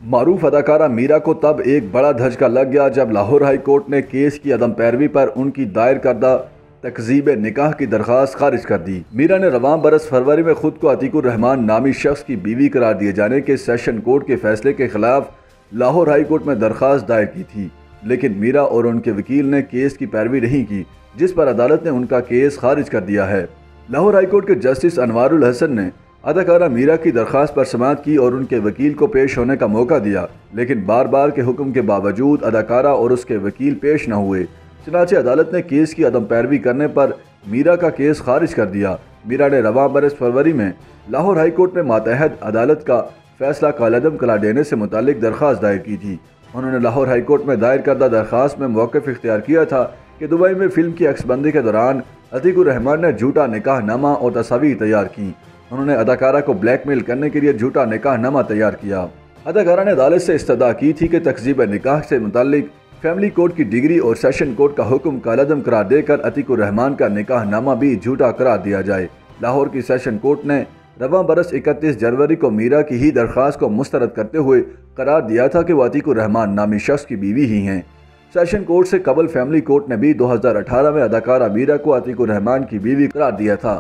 मारूफ अदाकारा मीरा को तब एक बड़ा धचका लग गया जब लाहौर हाई कोर्ट ने केस की अदम पैरवी पर उनकी दायर करदा तकजीब निकाह की दरख्वास्त खारिज कर दी। मीरा ने रवां बरस फरवरी में खुद को अतीकुर रहमान नामी शख्स की बीवी करार दिए जाने के सेशन कोर्ट के फैसले के खिलाफ लाहौर हाई कोर्ट में दरख्वास्त दायर की थी, लेकिन मीरा और उनके वकील ने केस की पैरवी नहीं की, जिस पर अदालत ने उनका केस खारिज कर दिया है। लाहौर हाई कोर्ट के जस्टिस अनवारुल हसन ने अदाकारा मीरा की दरख्वास्त पर समाअत की और उनके वकील को पेश होने का मौका दिया, लेकिन बार बार के हुक्म के बावजूद अदाकारा और उसके वकील पेश न हुए। चनाचे अदालत ने केस की अदम पैरवी करने पर मीरा का केस खारिज कर दिया। मीरा ने रवां बरस फरवरी में लाहौर हाई कोर्ट में मातहत अदालत का फैसला कालअदम करार देने से मुतालिक दरख्वास्त दायर की थी। उन्होंने लाहौर हाई कोर्ट में दायर करदा दरख्वास्त में मौक़िफ़ इख्तियार किया था कि दुबई में फिल्म की अक्सबंदी के दौरान अतीकुर रहमान ने झूठा निकाहनामा और तस्वीर तैयार की। उन्होंने अदाकारा को ब्लैकमेल करने के लिए झूठा निकाहनामा तैयार किया। अदाकारा ने अदालत से इस्तदा की थी कि तकजीब निकाह से मुतालिक फैमिली कोर्ट की डिग्री और सेशन कोर्ट का हुक्म कालअदम करार देकर अतीकुर रहमान का निकाहनामा भी झूठा करार दिया जाए। लाहौर की सेशन कोर्ट ने रवां बरस 31 जनवरी को मीरा की ही दरख्वास्त को मुस्तरद करते हुए करार दिया था कि वह अतीकुर रहमान नामी शख्स की बीवी ही हैं। सेशन कोर्ट से कबल फैमिली कोर्ट ने भी 2018 में अदाकारा मीरा को अतीकुर रहमान की बीवी करार दिया था,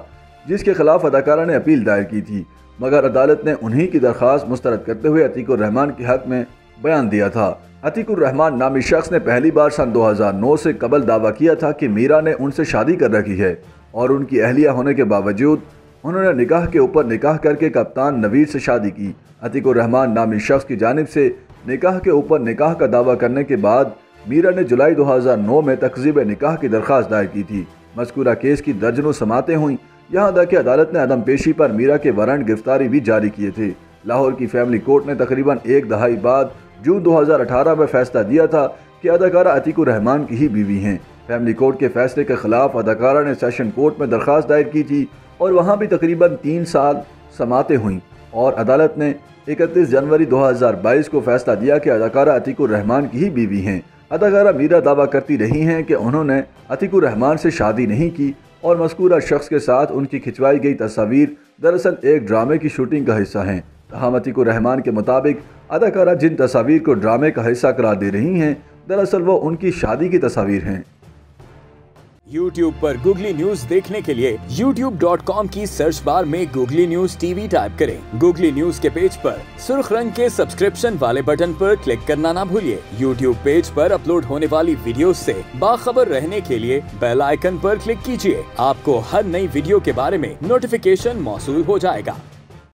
जिसके खिलाफ अदाकारा ने अपील दायर की थी, मगर अदालत ने उन्हीं की दरख्वास्त मुस्तरद करते हुए अतीकुर रहमान के हक में बयान दिया था। अतीकुर रहमान नामी शख्स ने पहली बार सन 2009 से कबल दावा किया था कि मीरा ने उनसे शादी कर रखी है और उनकी अहलिया होने के बावजूद उन्होंने निकाह के ऊपर निकाह करके कप्तान नवीर से शादी की। अतीकुर रहमान नामी शख्स की जानिब से निकाह के ऊपर निकाह का दावा करने के बाद मीरा ने जुलाई 2009 में तकजीब निकाह की दरख्वास्त दायर की थी। मज़कूरा केस की दर्जनों समातें हुई, यहाँ तक कि अदालत ने अदम पेशी पर मीरा के वारंट गिरफ्तारी भी जारी किए थे। लाहौर की फैमिली कोर्ट ने तकरीबन एक दहाई बाद जून 2018 में फैसला दिया था कि अदाकारा अतीकुर रहमान की ही बीवी हैं। फैमिली कोर्ट के फैसले के खिलाफ अदाकारा ने सेशन कोर्ट में दरख्वास्त दायर की थी और वहाँ भी तकरीबन 3 साल समातें हुई और अदालत ने 31 जनवरी 2022 को फैसला दिया कि अदाकारा अतीकुर रहमान की ही बीवी हैं। अदाकारा मीरा दावा करती रही हैं कि उन्होंने अतीकुर रहमान से शादी नहीं की और मज़कूरा शख्स के साथ उनकी खिंचवाई गई तस्वीर दरअसल एक ड्रामे की शूटिंग का हिस्सा हैं। तहम अतीकुर रहमान के मुताबिक अदाकारा जिन तस्वीर को ड्रामे का हिस्सा करार दे रही हैं, दरअसल वो उनकी शादी की तस्वीर हैं। YouTube पर गूगली न्यूज देखने के लिए youtube.com की सर्च बार में गूगली न्यूज टीवी टाइप करें। गूगली न्यूज के पेज पर सुर्ख रंग के सब्सक्रिप्शन वाले बटन पर क्लिक करना ना भूलिए। YouTube पेज पर अपलोड होने वाली वीडियोस से बाखबर रहने के लिए बेल आइकन पर क्लिक कीजिए। आपको हर नई वीडियो के बारे में नोटिफिकेशन मौसूल हो जाएगा।